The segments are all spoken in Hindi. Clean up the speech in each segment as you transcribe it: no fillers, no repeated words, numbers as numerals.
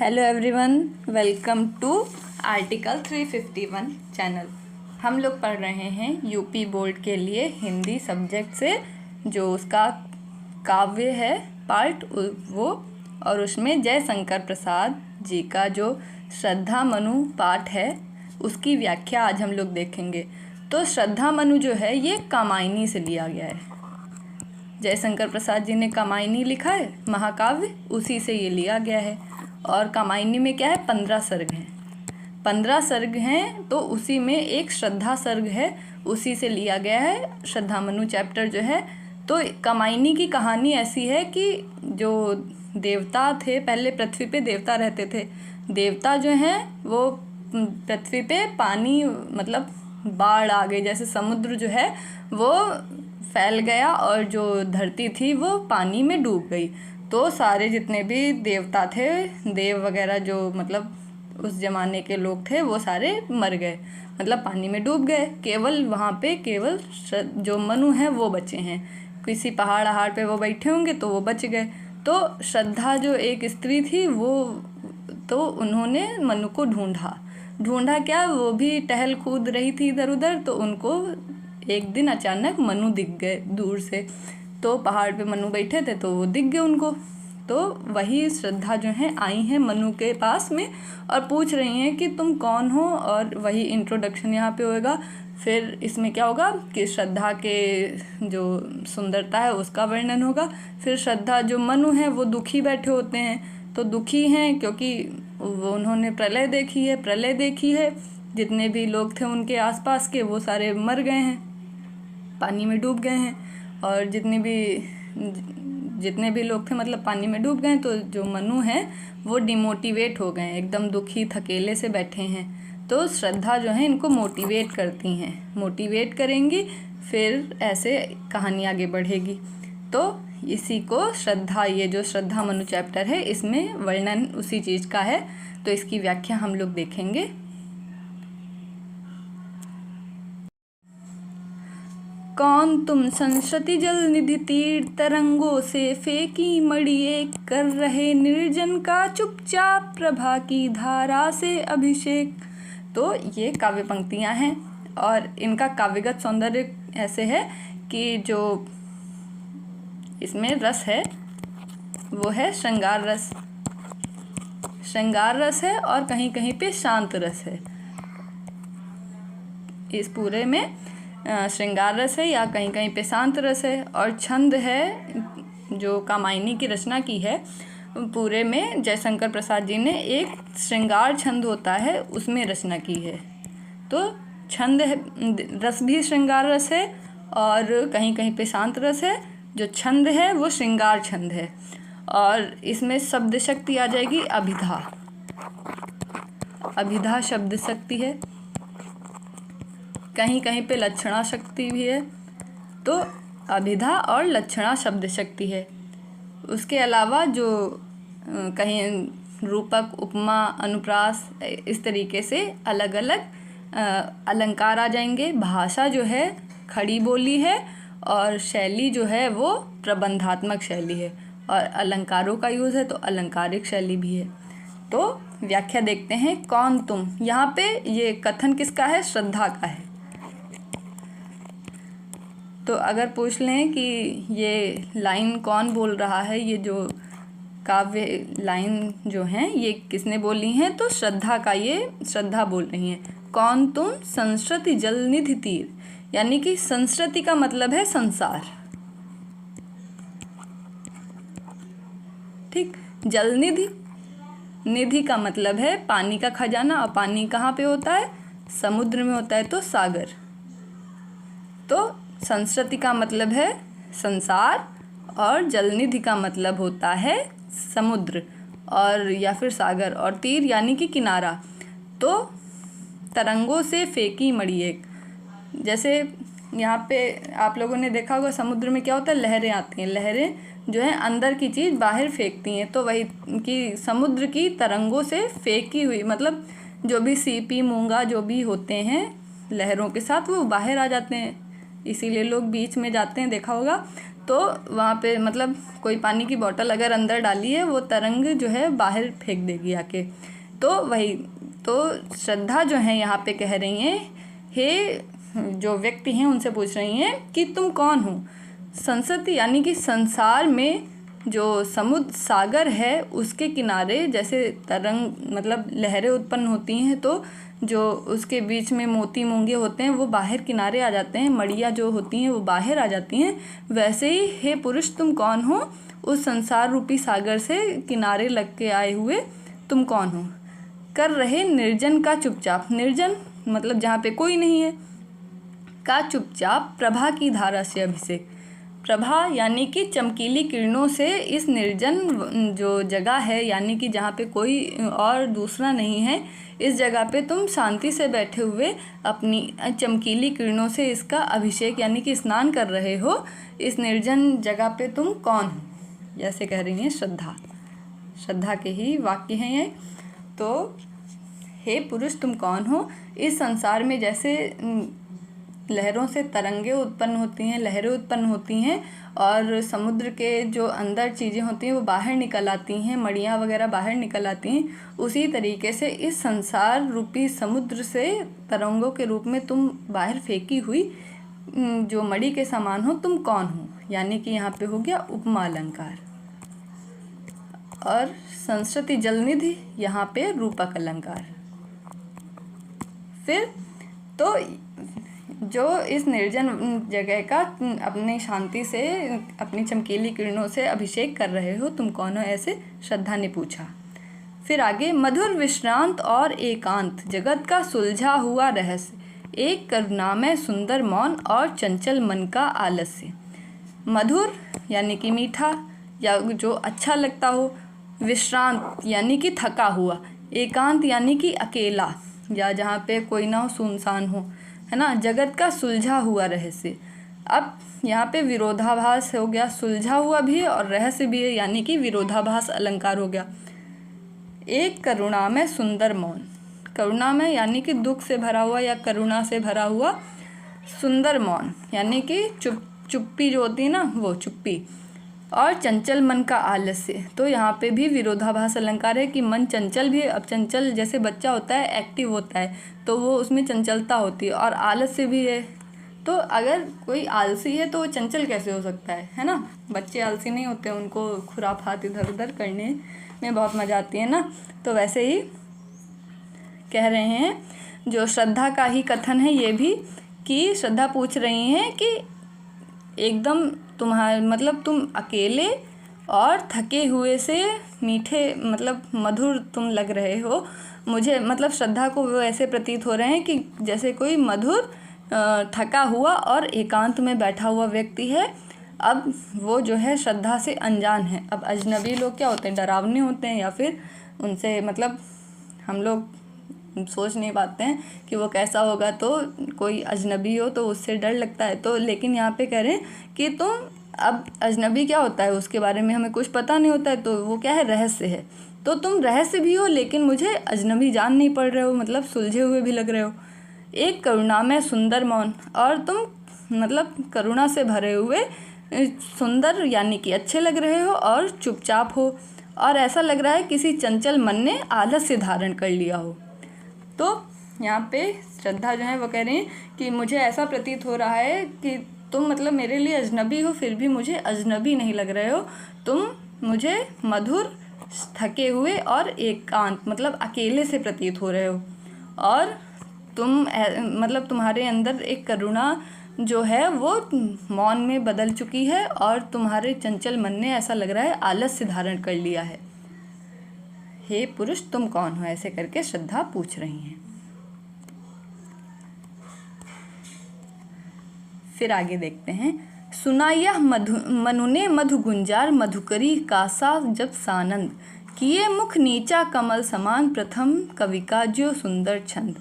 Hello everyone, welcome to article 351 channel. हम लोग पढ़ रहे हैं यूपी बोर्ड के लिए हिंदी सब्जेक्ट से जो उसका काव्य है पार्ट वो, और उसमें जयशंकर प्रसाद जी का जो श्रद्धा मनु पाठ है उसकी व्याख्या आज हम लोग देखेंगे। तो श्रद्धा मनु जो है ये कामायनी से लिया गया है। जयशंकर प्रसाद जी ने कामायनी लिखा है महाकाव्य, उसी से ये लिया गया है। और कामायनी में क्या है, 15 सर्ग हैं। 15 सर्ग हैं तो उसी में एक श्रद्धा सर्ग है, उसी से लिया गया है श्रद्धा मनु चैप्टर जो है। तो कामायनी की कहानी ऐसी है कि जो देवता थे, पहले पृथ्वी पे देवता रहते थे। देवता जो हैं वो पृथ्वी पे पानी मतलब बाढ़ आ गई, जैसे समुद्र जो है वो फैल गया और जो धरती थी वो पानी में डूब गई। तो सारे जितने भी देवता थे, देव वगैरह जो मतलब उस ज़माने के लोग थे, वो सारे मर गए, मतलब पानी में डूब गए। केवल वहाँ पे केवल जो मनु हैं वो बचे हैं। किसी पहाड़ पे वो बैठे होंगे तो वो बच गए। तो श्रद्धा जो एक स्त्री थी वो, तो उन्होंने मनु को ढूंढा क्या, वो भी टहल कूद रही थी इधर उधर, तो उनको एक दिन अचानक मनु दिख गए दूर से। तो पहाड़ पे मनु बैठे थे तो वो दिख गए उनको। तो वही श्रद्धा जो है आई हैं मनु के पास में और पूछ रही हैं कि तुम कौन हो, और वही इंट्रोडक्शन यहाँ पे होएगा। फिर इसमें क्या होगा कि श्रद्धा के जो सुंदरता है उसका वर्णन होगा। फिर श्रद्धा जो मनु है वो दुखी बैठे होते हैं, तो दुखी हैं क्योंकि वो उन्होंने प्रलय देखी है। जितने भी लोग थे उनके आसपास के वो सारे मर गए हैं, पानी में डूब गए हैं। और जितने भी लोग थे मतलब पानी में डूब गए। तो जो मनु हैं वो डिमोटिवेट हो गए, एकदम दुखी थकेले से बैठे हैं। तो श्रद्धा जो है इनको मोटिवेट करती हैं, मोटिवेट करेंगी, फिर ऐसे कहानी आगे बढ़ेगी। तो इसी को श्रद्धा, ये जो श्रद्धा मनु चैप्टर है इसमें वर्णन उसी चीज़ का है। तो इसकी व्याख्या हम लोग देखेंगे। कौन तुम संसति जल निधि तीर तरंगों से फेंकी मणि एक, कर रहे निर्जन का चुपचाप प्रभा की धारा से अभिषेक। तो ये काव्य पंक्तियाँ हैं और इनका काव्यगत सौंदर्य ऐसे है कि जो इसमें रस है वो है श्रृंगार रस है और कहीं कहीं पे शांत रस है। इस पूरे में श्रृंगार रस है या कहीं कहीं पे शांत रस है। और छंद है जो कामायनी की रचना की है पूरे में जयशंकर प्रसाद जी ने एक श्रृंगार छंद होता है उसमें रचना की है। तो छंद है, रस भी श्रृंगार रस है और कहीं कहीं पे शांत रस है। जो छंद है वो श्रृंगार छंद है और इसमें शब्द शक्ति आ जाएगी अभिधा शब्द शक्ति है, कहीं कहीं पे लक्षणा शक्ति भी है। तो अभिधा और लक्षणा शब्द शक्ति है। उसके अलावा जो कहीं रूपक, उपमा, अनुप्रास, इस तरीके से अलग अलग अलंकार आ जाएंगे। भाषा जो है खड़ी बोली है और शैली जो है वो प्रबंधात्मक शैली है और अलंकारों का यूज़ है तो अलंकारिक शैली भी है। तो व्याख्या देखते हैं। कौन तुम, यहाँ पे ये कथन किसका है, श्रद्धा का है। तो अगर पूछ लें कि ये लाइन कौन बोल रहा है, ये जो काव्य लाइन जो हैं ये किसने बोली हैं, तो श्रद्धा का, ये श्रद्धा बोल रही हैं। कौन तुम संस्कृति जल निधि तीर, यानी कि संस्कृति का मतलब है संसार, ठीक। जल निधि का मतलब है पानी का खजाना, और पानी कहाँ पे होता है, समुद्र में होता है, तो सागर। तो संस्कृति का मतलब है संसार और जलनिधि का मतलब होता है समुद्र और या फिर सागर, और तीर यानी कि किनारा। तो तरंगों से फेंकी मणि एक, जैसे यहाँ पे आप लोगों ने देखा होगा समुद्र में क्या होता है, लहरें आती हैं। लहरें जो है अंदर की चीज़ बाहर फेंकती हैं, तो वही कि समुद्र की तरंगों से फेंकी हुई, मतलब जो भी सीपी मूंगा जो भी होते हैं लहरों के साथ वो बाहर आ जाते हैं, इसीलिए लोग बीच में जाते हैं, देखा होगा। तो वहाँ पे मतलब कोई पानी की बोतल अगर अंदर डाली है वो तरंग जो है बाहर फेंक देगी आके। तो वही तो श्रद्धा जो है यहाँ पे कह रही हैं, हे जो व्यक्ति हैं उनसे पूछ रही हैं कि तुम कौन हो। संसति यानी कि संसार में जो समुद्र सागर है उसके किनारे जैसे तरंग मतलब लहरें उत्पन्न होती हैं, तो जो उसके बीच में मोती मूंगे होते हैं वो बाहर किनारे आ जाते हैं, मड़िया जो होती हैं वो बाहर आ जाती हैं, वैसे ही हे पुरुष तुम कौन हो, उस संसार रूपी सागर से किनारे लग के आए हुए तुम कौन हो। कर रहे निर्जन का चुपचाप, निर्जन मतलब जहाँ पे कोई नहीं है, का चुपचाप प्रभा की धारा से अभिषेक। प्रभा यानी कि चमकीली किरणों से इस निर्जन जो जगह है यानी कि जहाँ पे कोई और दूसरा नहीं है, इस जगह पे तुम शांति से बैठे हुए अपनी चमकीली किरणों से इसका अभिषेक यानी कि स्नान कर रहे हो। इस निर्जन जगह पे तुम कौन हो, जैसे कह रही हैं श्रद्धा। श्रद्धा के ही वाक्य हैं ये। तो हे पुरुष तुम कौन हो, इस संसार में जैसे लहरों से तरंगे उत्पन्न होती हैं, लहरें उत्पन्न होती हैं और समुद्र के जो अंदर चीज़ें होती हैं वो बाहर निकल आती हैं, मड़ियाँ वगैरह बाहर निकल आती हैं, उसी तरीके से इस संसार रूपी समुद्र से तरंगों के रूप में तुम बाहर फेंकी हुई जो मणि के समान हो तुम कौन हो, यानी कि यहाँ पे हो गया उपमा अलंकार। और संस्कृति जलनिधि यहाँ पे रूपक अलंकार। फिर तो जो इस निर्जन जगह का अपनी शांति से अपनी चमकीली किरणों से अभिषेक कर रहे हो तुम कौन हो, ऐसे श्रद्धा ने पूछा। फिर आगे मधुर विश्रांत और एकांत जगत का सुलझा हुआ रहस्य, एक करुणामय सुंदर मौन और चंचल मन का आलस्य। मधुर यानी कि मीठा या जो अच्छा लगता हो, विश्रांत यानी कि थका हुआ, एकांत यानी कि अकेला या जहाँ पे कोई ना हो, सुनसान हो, है ना। जगत का सुलझा हुआ रहस्य, अब यहाँ पे विरोधाभास हो गया, सुलझा हुआ भी है और रहस्य भी है, यानी कि विरोधाभास अलंकार हो गया। एक करुणामय सुंदर मौन, करुणामय यानी कि दुख से भरा हुआ या करुणा से भरा हुआ, सुंदर मौन यानी कि चुप्पी जो होती है ना वो चुप्पी, और चंचल मन का आलस्य। तो यहाँ पे भी विरोधाभास अलंकार है कि मन चंचल भी है। अब चंचल जैसे बच्चा होता है एक्टिव होता है तो वो उसमें चंचलता होती है, और आलस्य भी है। तो अगर कोई आलसी है तो वो चंचल कैसे हो सकता है ना। बच्चे आलसी नहीं होते, उनको खुराफात इधर उधर करने में बहुत मज़ा आती है ना। तो वैसे ही कह रहे हैं, जो श्रद्धा का ही कथन है ये भी, कि श्रद्धा पूछ रही हैं कि एकदम तुम्हारे मतलब तुम अकेले और थके हुए से मीठे मतलब मधुर तुम लग रहे हो मुझे। मतलब श्रद्धा को वो ऐसे प्रतीत हो रहे हैं कि जैसे कोई मधुर थका हुआ और एकांत में बैठा हुआ व्यक्ति है। अब वो जो है श्रद्धा से अनजान है। अब अजनबी लोग क्या होते हैं, डरावने होते हैं, या फिर उनसे मतलब हम लोग सोच नहीं पाते हैं कि वो कैसा होगा। तो कोई अजनबी हो तो उससे डर लगता है। तो लेकिन यहाँ पे कह रहे हैं कि तुम, अब अजनबी क्या होता है उसके बारे में हमें कुछ पता नहीं होता है, तो वो क्या है, रहस्य है। तो तुम रहस्य भी हो लेकिन मुझे अजनबी जान नहीं पड़ रहे हो, मतलब सुलझे हुए भी लग रहे हो। एक करुणामय सुंदर मौन, और तुम मतलब करुणा से भरे हुए सुंदर यानी कि अच्छे लग रहे हो और चुपचाप हो, और ऐसा लग रहा है किसी चंचल मन ने आलस्य धारण कर लिया हो। तो यहाँ पे श्रद्धा जो है वो कह रही हैं कि मुझे ऐसा प्रतीत हो रहा है कि तुम मतलब मेरे लिए अजनबी हो, फिर भी मुझे अजनबी नहीं लग रहे हो। तुम मुझे मधुर, थके हुए और एकांत मतलब अकेले से प्रतीत हो रहे हो, और तुम मतलब तुम्हारे अंदर एक करुणा जो है वो मौन में बदल चुकी है, और तुम्हारे चंचल मन ने ऐसा लग रहा है आलस्य धारण कर लिया है। हे पुरुष तुम कौन हो, ऐसे करके श्रद्धा पूछ रही हैं। फिर आगे देखते हैं। सुना यह मनु ने मधु गुंजार, मधुकरी कासा जब सानंद, किए मुख नीचा कमल समान, प्रथम कवि का जो सुंदर छंद।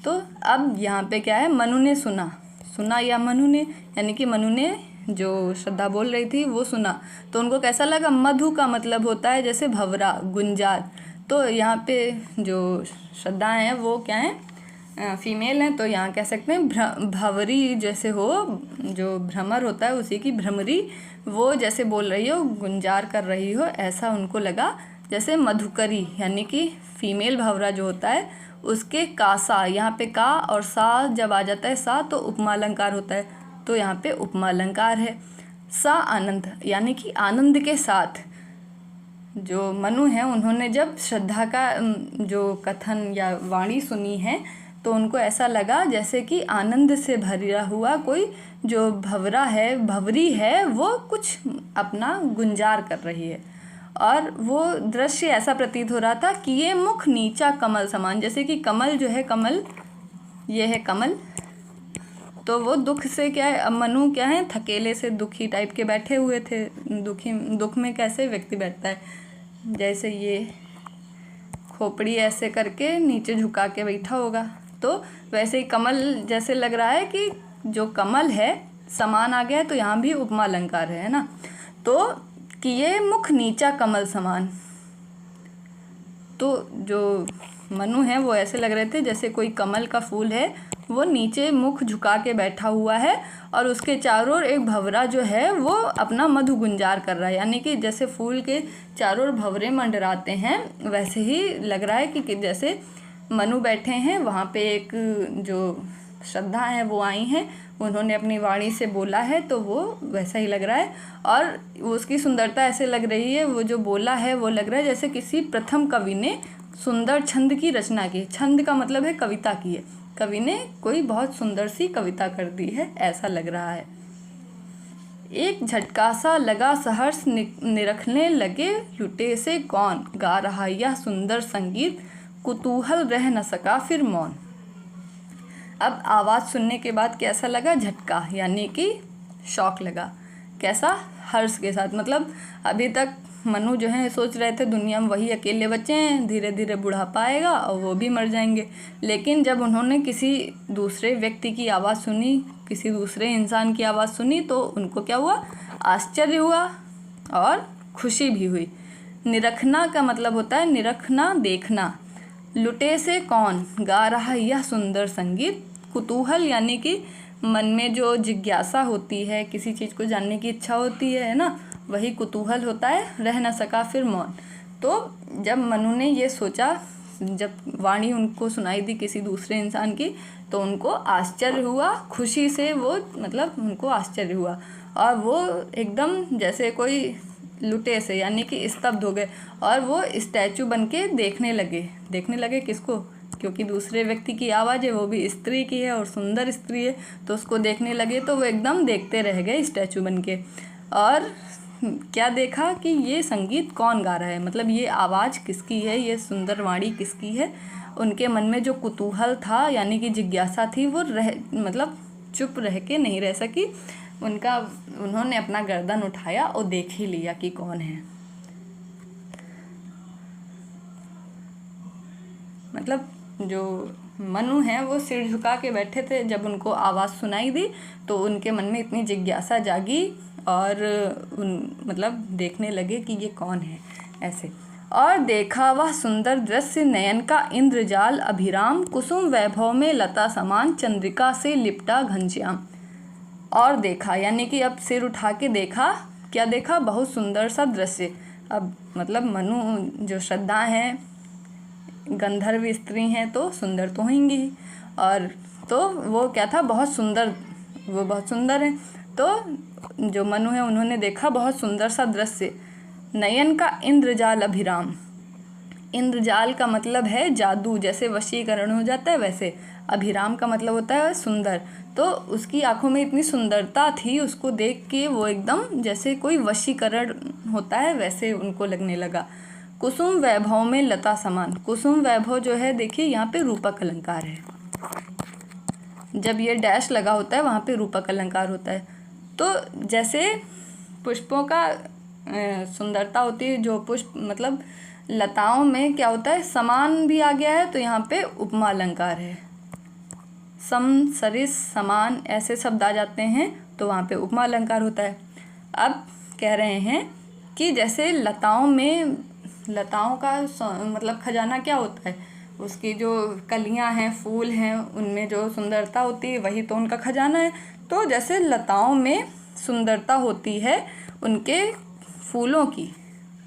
तो अब यहाँ पे क्या है, मनु ने सुना या मनु ने यानी कि मनु ने जो श्रद्धा बोल रही थी वो सुना, तो उनको कैसा लगा। मधु का मतलब होता है जैसे भंवरा, गुंजार। तो यहाँ पे जो श्रद्धा हैं वो क्या है, फीमेल हैं तो यहाँ कह सकते हैं भंवरी जैसे हो, जो भ्रमर होता है उसी की भ्रमरी, वो जैसे बोल रही हो, गुंजार कर रही हो, ऐसा उनको लगा। जैसे मधुकरी यानी कि फीमेल भंवरा जो होता है उसके कासा, यहाँ पे का और सा जब आ जाता है सा तो उपमा अलंकार होता है, तो यहाँ पे उपमा अलंकार है। सा आनंद यानी कि आनंद के साथ जो मनु हैं उन्होंने जब श्रद्धा का जो कथन या वाणी सुनी है तो उनको ऐसा लगा जैसे कि आनंद से भरा हुआ कोई जो भंवरा है, भंवरी है, वो कुछ अपना गुंजार कर रही है। और वो दृश्य ऐसा प्रतीत हो रहा था कि ये मुख नीचा कमल समान, जैसे कि कमल जो है, कमल ये है कमल, तो वो दुख से क्या है, अब मनु क्या है, थकेले से दुखी टाइप के बैठे हुए थे। दुख में कैसे व्यक्ति बैठता है, जैसे ये खोपड़ी ऐसे करके नीचे झुका के बैठा होगा, तो वैसे ही कमल जैसे लग रहा है कि जो कमल है समान आ गया है, तो यहाँ भी उपमा अलंकार है ना। तो कि ये मुख नीचा कमल समान, तो जो मनु है वो ऐसे लग रहे थे जैसे कोई कमल का फूल है, वो नीचे मुख झुका के बैठा हुआ है और उसके चारों ओर एक भंवरा जो है वो अपना मधु गुंजार कर रहा है। यानी कि जैसे फूल के चारों ओर भंवरे मंडराते हैं वैसे ही लग रहा है कि जैसे मनु बैठे हैं, वहाँ पे एक जो श्रद्धा है वो आई हैं, उन्होंने अपनी वाणी से बोला है, तो वो वैसा ही लग रहा है। और उसकी सुंदरता ऐसे लग रही है, वो जो बोला है वो लग रहा है जैसे किसी प्रथम कवि ने सुंदर छंद की रचना की। छंद का मतलब है कविता की है, कवि ने कोई बहुत सुंदर सी कविता कर दी है, ऐसा लग रहा है। एक झटका सा लगा सहर्ष निरखने लगे, लुटे से कौन गा रहा यह सुंदर संगीत, कुतूहल रह न सका फिर मौन। अब आवाज़ सुनने के बाद कैसा लगा, झटका यानी कि शौक लगा। कैसा, हर्ष के साथ। मतलब अभी तक मनु जो है सोच रहे थे दुनिया में वही अकेले बच्चे हैं, धीरे धीरे बुढ़ापा आएगा और वो भी मर जाएंगे। लेकिन जब उन्होंने किसी दूसरे व्यक्ति की आवाज़ सुनी, किसी दूसरे इंसान की आवाज़ सुनी, तो उनको क्या हुआ, आश्चर्य हुआ और खुशी भी हुई। निरखना का मतलब होता है निरखना, देखना। लुटे से कौन गा रहा यह सुंदर संगीत, कुतूहल यानी कि मन में जो जिज्ञासा होती है, किसी चीज़ को जानने की इच्छा होती है ना, वही कुतूहल होता है। रह न सका फिर मौन। तो जब मनु ने ये सोचा, जब वाणी उनको सुनाई दी किसी दूसरे इंसान की, तो उनको आश्चर्य हुआ, खुशी से वो मतलब उनको आश्चर्य हुआ और वो एकदम जैसे कोई लुटे से यानी कि स्तब्ध हो गए और वो स्टैचू बन के देखने लगे किसको, क्योंकि दूसरे व्यक्ति की आवाज़ है, वो भी स्त्री की है और सुंदर स्त्री है, तो उसको देखने लगे, तो वो एकदम देखते रह गए स्टैचू बन के। और क्या देखा कि ये संगीत कौन गा रहा है, मतलब ये आवाज़ किसकी है, ये सुंदर वाणी किसकी है। उनके मन में जो कुतूहल था यानी कि जिज्ञासा थी, वो मतलब चुप रह के नहीं रह सकी, उन्होंने अपना गर्दन उठाया और देख ही लिया कि कौन है। मतलब जो मनु हैं वो सिर झुका के बैठे थे, जब उनको आवाज़ सुनाई दी तो उनके मन में इतनी जिज्ञासा जागी और मतलब देखने लगे कि ये कौन है ऐसे। और देखा वह सुंदर दृश्य नयन का इंद्रजाल अभिराम, कुसुम वैभव में लता समान, चंद्रिका से लिपटा घनश्याम। और देखा यानी कि अब सिर उठा के देखा, क्या देखा, बहुत सुंदर सा दृश्य। अब मतलब मनु जो श्रद्धा हैं, गंधर्व स्त्री हैं, तो सुंदर तो होंगी, और तो वो क्या था, बहुत सुंदर, वो बहुत सुंदर हैं। तो जो मनु है उन्होंने देखा बहुत सुंदर सा दृश्य। नयन का इंद्रजाल अभिराम, इंद्रजाल का मतलब है जादू, जैसे वशीकरण हो जाता है वैसे अभिराम का मतलब होता है सुंदर। तो उसकी आंखों में इतनी सुंदरता थी, उसको देख के वो एकदम जैसे कोई वशीकरण होता है वैसे उनको लगने लगा। कुसुम वैभव में लता समान, कुसुम वैभव जो है देखिए यहाँ पे रूपक अलंकार है, जब ये डैश लगा होता है वहाँ पे रूपक अलंकार होता है। तो जैसे पुष्पों का सुंदरता होती है, जो पुष्प मतलब लताओं में क्या होता है, समान भी आ गया है, तो यहाँ पे उपमा अलंकार है। सम, सरिस, समान ऐसे शब्द आ जाते हैं तो वहाँ पे उपमा अलंकार होता है। अब कह रहे हैं कि जैसे लताओं में, लताओं का मतलब खजाना क्या होता है, उसकी जो कलियां हैं, फूल हैं, उनमें जो सुंदरता होती है वही तो उनका खजाना है। तो जैसे लताओं में सुंदरता होती है उनके फूलों की,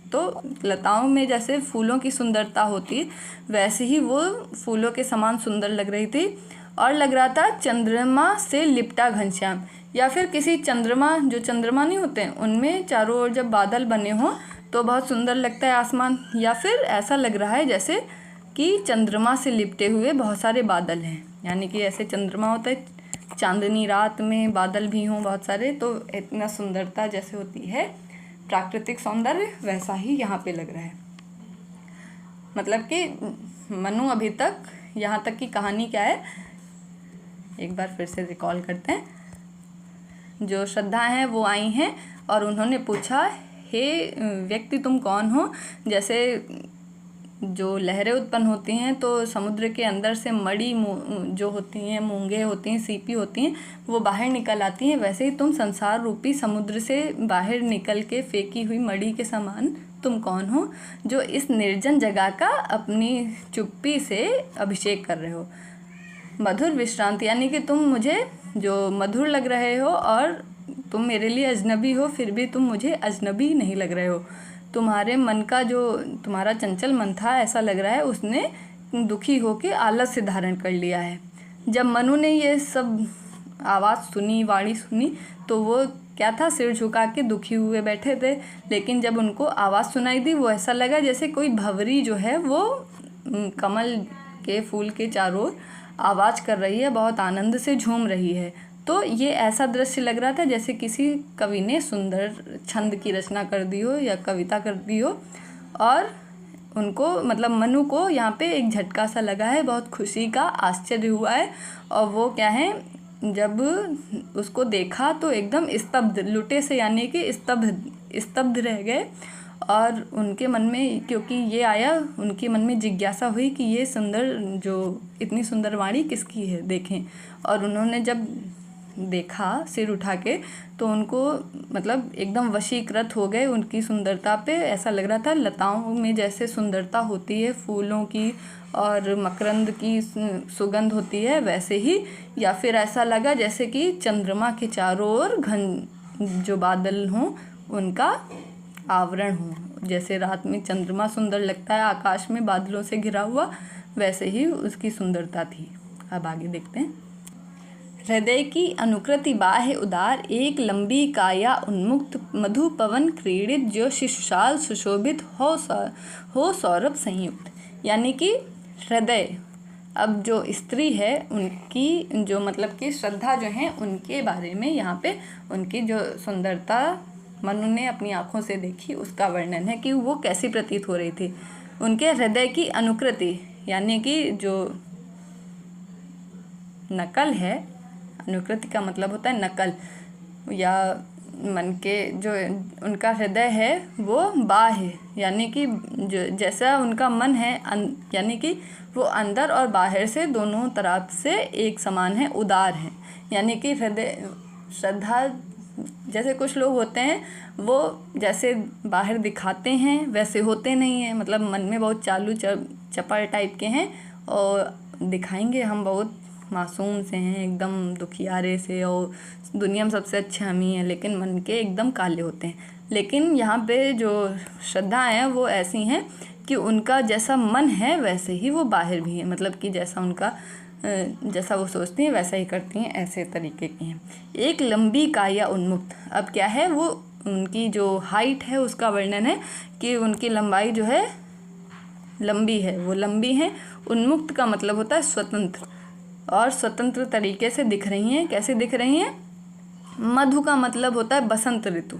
तो लताओं में जैसे फूलों की सुंदरता होती वैसे ही वो फूलों के समान सुंदर लग रही थी। और लग रहा था चंद्रमा से लिपटा घनश्याम, या फिर किसी चंद्रमा, जो चंद्रमा नहीं होते हैं उनमें चारों ओर जब बादल बने हों तो बहुत सुंदर लगता है आसमान। या फिर ऐसा लग रहा है जैसे कि चंद्रमा से लिपटे हुए बहुत सारे बादल हैं, यानी कि ऐसे चंद्रमा होता है, चांदनी रात में बादल भी हों बहुत सारे, तो इतना सुंदरता जैसे होती है प्राकृतिक सौंदर्य, वैसा ही यहाँ पे लग रहा है। मतलब कि मनु अभी तक, यहाँ तक की कहानी क्या है, एक बार फिर से रिकॉल करते हैं। जो श्रद्धा हैं वो आई हैं और उन्होंने पूछा, हे व्यक्ति तुम कौन हो। जैसे जो लहरें उत्पन्न होती हैं तो समुद्र के अंदर से मड़ी जो होती हैं, मूंगे होती हैं, सीपी होती हैं, वो बाहर निकल आती हैं, वैसे ही तुम संसार रूपी समुद्र से बाहर निकल के फेंकी हुई मड़ी के समान तुम कौन हो, जो इस निर्जन जगह का अपनी चुप्पी से अभिषेक कर रहे हो। मधुर विश्रांति, यानी कि तुम मुझे जो मधुर लग रहे हो और तुम मेरे लिए अजनबी हो, फिर भी तुम मुझे अजनबी नहीं लग रहे हो। तुम्हारे मन का जो तुम्हारा चंचल मन था, ऐसा लग रहा है उसने दुखी होकर आलस्य धारण कर लिया है। जब मनु ने ये सब आवाज़ सुनी, वाणी सुनी, तो वो क्या था, सिर झुका के दुखी हुए बैठे थे। लेकिन जब उनको आवाज़ सुनाई दी, वो ऐसा लगा जैसे कोई भंवरी जो है वो कमल के फूल के चारों आवाज़ कर रही है, बहुत आनंद से झूम रही है। तो ये ऐसा दृश्य लग रहा था जैसे किसी कवि ने सुंदर छंद की रचना कर दी हो या कविता कर दी हो। और उनको, मतलब मनु को यहाँ पे एक झटका सा लगा है, बहुत खुशी का आश्चर्य हुआ है। और वो क्या है, जब उसको देखा तो एकदम स्तब्ध, लुटे से यानी कि स्तब्ध रह गए। और उनके मन में, क्योंकि ये आया, उनके मन में जिज्ञासा हुई कि ये सुंदर, जो इतनी सुंदर वाणी किसकी है, देखें। और उन्होंने जब देखा सिर उठा के, तो उनको मतलब एकदम वशीकृत हो गए उनकी सुंदरता पे। ऐसा लग रहा था लताओं में जैसे सुंदरता होती है, फूलों की और मकरंद की सुगंध होती है, वैसे ही। या फिर ऐसा लगा जैसे कि चंद्रमा के चारों ओर घन जो बादल हों उनका आवरण हो। जैसे रात में चंद्रमा सुंदर लगता है आकाश में बादलों से घिरा हुआ, वैसे ही उसकी सुंदरता थी। अब आगे देखते हैं। हृदय की अनुकृति बाह्य उदार, एक लंबी काया उन्मुक्त, मधु पवन क्रीड़ित, जो शिशुशाल सुशोभित हो सौरभ संयुक्त। यानी कि हृदय, अब जो स्त्री है उनकी जो, मतलब कि श्रद्धा जो है, उनके बारे में यहाँ पे उनकी जो सुंदरता मनु ने अपनी आँखों से देखी, उसका वर्णन है कि वो कैसी प्रतीत हो रही थी। उनके हृदय की अनुकृति, यानी कि जो नकल है, अनुकृति का मतलब होता है नकल, या मन के जो उनका हृदय है वो बाह्य, यानी कि जो जैसा उनका मन है, यानी कि वो अंदर और बाहर से दोनों तरफ से एक समान है, उदार है। यानी कि हृदय, श्रद्धा, जैसे कुछ लोग होते हैं वो जैसे बाहर दिखाते हैं वैसे होते नहीं हैं, मतलब मन में बहुत चालू चपड़ टाइप के हैं और दिखाएंगे हम बहुत मासूम से हैं, एकदम दुखियारे से, और दुनिया में सबसे अच्छे हम ही हैं, लेकिन मन के एकदम काले होते हैं। लेकिन यहाँ पे जो श्रद्धा हैं वो ऐसी हैं कि उनका जैसा मन है वैसे ही वो बाहर भी है, मतलब कि जैसा उनका, जैसा वो सोचती हैं वैसा ही करती हैं, ऐसे तरीके की हैं। एक लंबी काया उन्मुक्त, अब क्या है, वो उनकी जो हाइट है उसका वर्णन है कि उनकी लंबाई जो है लंबी है, वो लंबी है। उन्मुक्त का मतलब होता है स्वतंत्र, और स्वतंत्र तरीके से दिख रही हैं। कैसे दिख रही हैं? मधु का मतलब होता है बसंत ऋतु।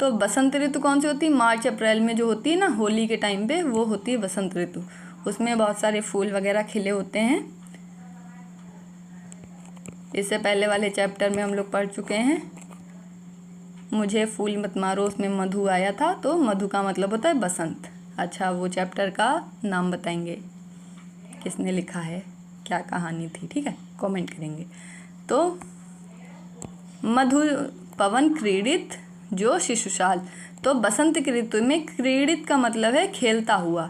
तो बसंत ऋतु कौन सी होती है? मार्च अप्रैल में जो होती है ना, होली के टाइम पे, वो होती है बसंत ऋतु। उसमें बहुत सारे फूल वगैरह खिले होते हैं। इससे पहले वाले चैप्टर में हम लोग पढ़ चुके हैं, मुझे फूल मत मारो, उसमें मधु आया था, तो मधु का मतलब होता है बसंत। अच्छा, वो चैप्टर का नाम बताएंगे, किसने लिखा है, क्या कहानी थी, ठीक है, कमेंट करेंगे। तो मधु पवन क्रीड़ित जो शिशुशाल, तो बसंत की ऋतु में क्रीड़ित का मतलब है खेलता हुआ,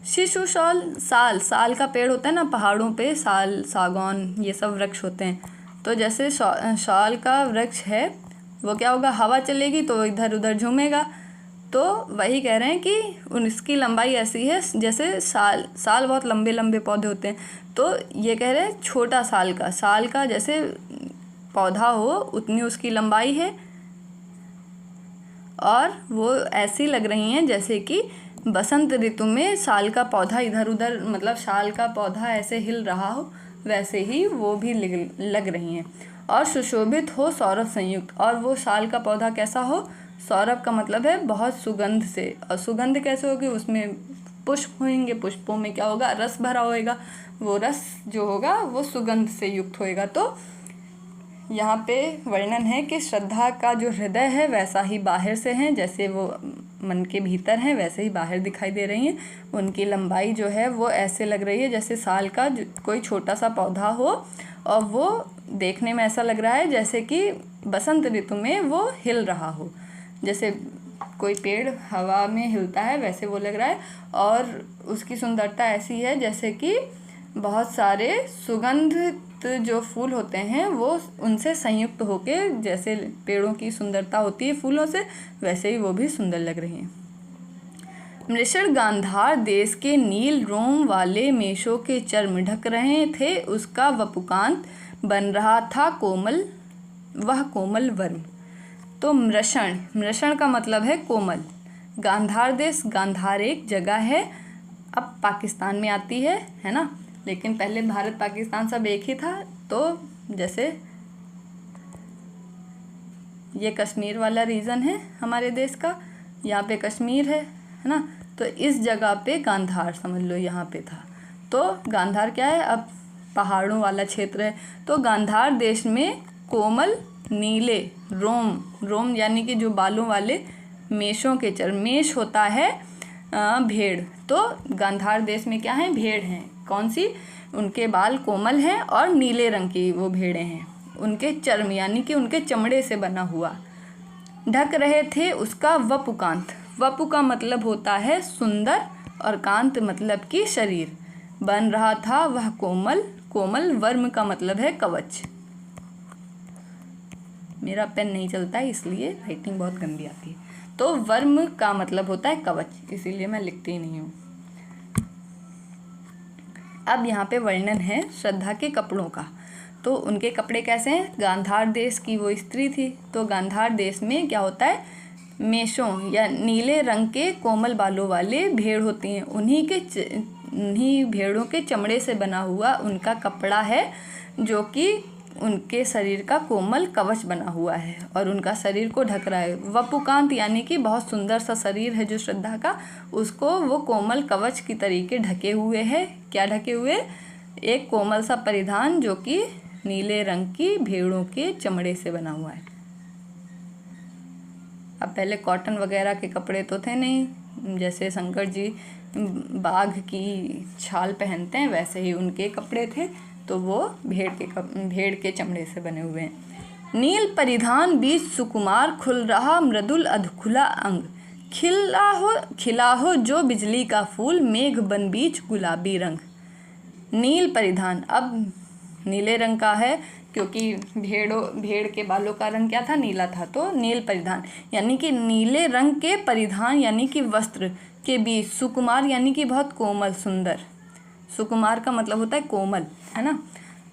शिशु शॉल, साल, साल का पेड़ होता है ना पहाड़ों पे, साल, सागौन, ये सब वृक्ष होते हैं। तो जैसे शॉल का वृक्ष है वो क्या होगा, हवा चलेगी तो इधर उधर झूमेगा। तो वही कह रहे हैं कि उसकी लंबाई ऐसी है जैसे साल, साल बहुत लंबे लंबे पौधे होते हैं। तो ये कह रहे हैं छोटा साल का जैसे पौधा हो उतनी उसकी लंबाई है, और वो ऐसी लग रही हैं जैसे कि बसंत ऋतु में साल का पौधा इधर उधर, मतलब साल का पौधा ऐसे हिल रहा हो, वैसे ही वो भी लग रही हैं। और सुशोभित हो सौरभ संयुक्त, और वो साल का पौधा कैसा हो, सौरभ का मतलब है बहुत सुगंध से। और सुगंध कैसे होगी, उसमें पुष्प होंगे, पुष्पों में क्या होगा, रस भरा होएगा, वो रस जो होगा वो सुगंध से युक्त होएगा। तो यहाँ पे वर्णन है कि श्रद्धा का जो हृदय है वैसा ही बाहर से है, जैसे वो मन के भीतर हैं वैसे ही बाहर दिखाई दे रही हैं। उनकी लंबाई जो है वो ऐसे लग रही है जैसे साल का कोई छोटा सा पौधा हो, और वो देखने में ऐसा लग रहा है जैसे कि बसंत ऋतु में वो हिल रहा हो, जैसे कोई पेड़ हवा में हिलता है वैसे वो लग रहा है। और उसकी सुंदरता ऐसी है जैसे कि बहुत सारे सुगंधित जो फूल होते हैं वो उनसे संयुक्त होके, जैसे पेड़ों की सुंदरता होती है फूलों से, वैसे ही वो भी सुंदर लग रही हैं। मृषण गांधार देश के नील रोम वाले मेषों के चर्म ढक रहे थे, उसका वपुकांत बन रहा था कोमल, वह कोमल वर्म। तो मृषण का मतलब है कोमल। गांधार देश, गांधार एक जगह है, अब पाकिस्तान में आती है ना, लेकिन पहले भारत पाकिस्तान सब एक ही था। तो जैसे ये कश्मीर वाला रीजन है हमारे देश का, यहाँ पे कश्मीर है ना, तो इस जगह पे गांधार समझ लो यहाँ पे था। तो गांधार क्या है, अब पहाड़ों वाला क्षेत्र है। तो गांधार देश में कोमल नीले रोम यानी कि जो बालों वाले मेषों के चर्म, मेष होता है भेड़, तो गांधार देश में क्या है, भेड़ हैं। कौन सी, उनके बाल कोमल हैं और नीले रंग की वो भेड़ें हैं। उनके चर्म यानी कि उनके चमड़े से बना हुआ ढक रहे थे उसका वपुकांत। वपु का मतलब होता है सुंदर, और कांत मतलब कि शरीर। बन रहा था वह कोमल, कोमल वर्म का मतलब है कवच। मेरा पेन नहीं चलता है इसलिए राइटिंग बहुत गंदी आती है। तो वर्म का मतलब होता है कवच, इसीलिए मैं लिखती ही नहीं हूँ। अब यहाँ पे वर्णन है श्रद्धा के कपड़ों का। तो उनके कपड़े कैसे हैं, गांधार देश की वो स्त्री थी, तो गांधार देश में क्या होता है, मेषों या नीले रंग के कोमल बालों वाले भेड़ होती हैं, उन्हीं भेड़ों के चमड़े से बना हुआ उनका कपड़ा है, जो कि उनके शरीर का कोमल कवच बना हुआ है और उनका शरीर को ढक रहा है। वपुकांत यानी कि बहुत सुंदर सा शरीर है जो श्रद्धा का, उसको वो कोमल कवच की तरीके ढके हुए है। क्या ढके हुए, एक कोमल सा परिधान जो कि नीले रंग की भेड़ों के चमड़े से बना हुआ है। अब पहले कॉटन वगैरह के कपड़े तो थे नहीं, जैसे शंकर जी बाघ की छाल पहनते हैं वैसे ही उनके कपड़े थे, तो वो भेड़ के चमड़े से बने हुए हैं। नील परिधान बीच सुकुमार खुल रहा मृदुल अधखुला अंग, खिला हो जो बिजली का फूल मेघ बन बीच गुलाबी रंग। नील परिधान, अब नीले रंग का है क्योंकि भेड़ के बालों का रंग क्या था, नीला था, तो नील परिधान यानी कि नीले रंग के परिधान यानी कि वस्त्र के बीच सुकुमार यानी कि बहुत कोमल सुंदर, सुकुमार का मतलब होता है कोमल, है ना।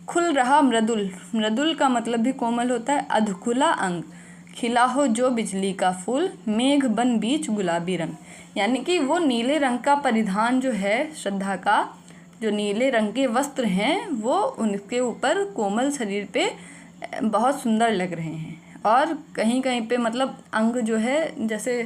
खुल रहा मृदुल का मतलब भी कोमल होता है। अधखुला अंग, खिला हो जो बिजली का फूल, मेघ बन बीच गुलाबी रंग, यानी कि वो नीले रंग का परिधान जो है श्रद्धा का, जो नीले रंग के वस्त्र हैं वो उनके ऊपर कोमल शरीर पे बहुत सुंदर लग रहे हैं। और कहीं कहीं पे मतलब अंग जो है, जैसे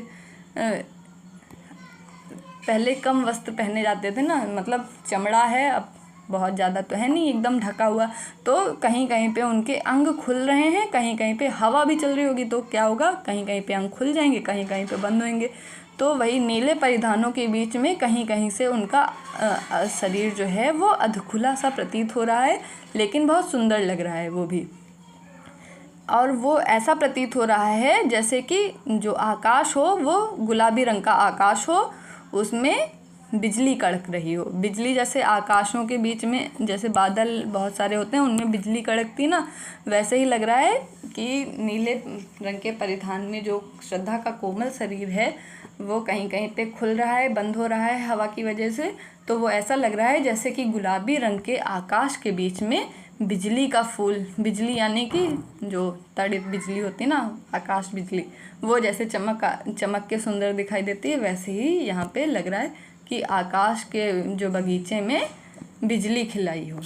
पहले कम वस्त्र पहने जाते थे ना, मतलब चमड़ा है, अब बहुत ज़्यादा तो है नहीं एकदम ढका हुआ, तो कहीं कहीं पे उनके अंग खुल रहे हैं, कहीं कहीं पे हवा भी चल रही होगी तो क्या होगा, कहीं कहीं पे अंग खुल जाएंगे, कहीं कहीं पे बंद होंगे। तो वही नीले परिधानों के बीच में कहीं कहीं से उनका शरीर जो है वो अधखुला सा प्रतीत हो रहा है, लेकिन बहुत सुंदर लग रहा है वो भी। और वो ऐसा प्रतीत हो रहा है जैसे कि जो आकाश हो वो गुलाबी रंग का आकाश हो, उसमें बिजली कड़क रही हो। बिजली जैसे आकाशों के बीच में जैसे बादल बहुत सारे होते हैं उनमें बिजली कड़कती ना, वैसे ही लग रहा है कि नीले रंग के परिधान में जो श्रद्धा का कोमल शरीर है वो कहीं कहीं पे खुल रहा है, बंद हो रहा है हवा की वजह से। तो वो ऐसा लग रहा है जैसे कि गुलाबी रंग के आकाश के बीच में बिजली का फूल, बिजली यानी कि जो तड़ित बिजली होती है ना, आकाश बिजली, वो जैसे चमक के सुंदर दिखाई देती है, वैसे ही यहाँ पे लग रहा है कि आकाश के जो बगीचे में बिजली खिलाई हो।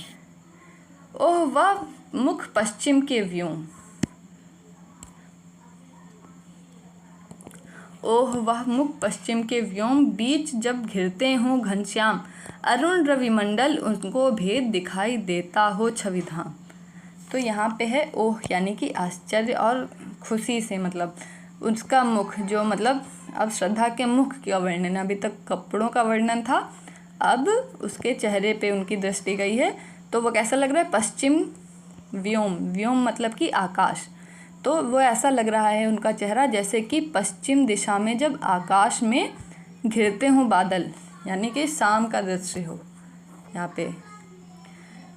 ओह वाह मुख पश्चिम के व्योम, ओह वाह मुख पश्चिम के व्योम, बीच जब घिरते हों घनश्याम, अरुण रविमंडल उनको भेद दिखाई देता हो छविधाम। तो यहाँ पे है ओह यानी कि आश्चर्य और खुशी से, मतलब उसका मुख जो, मतलब अब श्रद्धा के मुख का वर्णन, अभी तक कपड़ों का वर्णन था, अब उसके चेहरे पे उनकी दृष्टि गई है। तो वो कैसा लग रहा है, पश्चिम व्योम, व्योम मतलब कि आकाश, तो वो ऐसा लग रहा है उनका चेहरा जैसे कि पश्चिम दिशा में जब आकाश में घिरते हों बादल, यानी कि शाम का दृश्य हो। यहाँ पे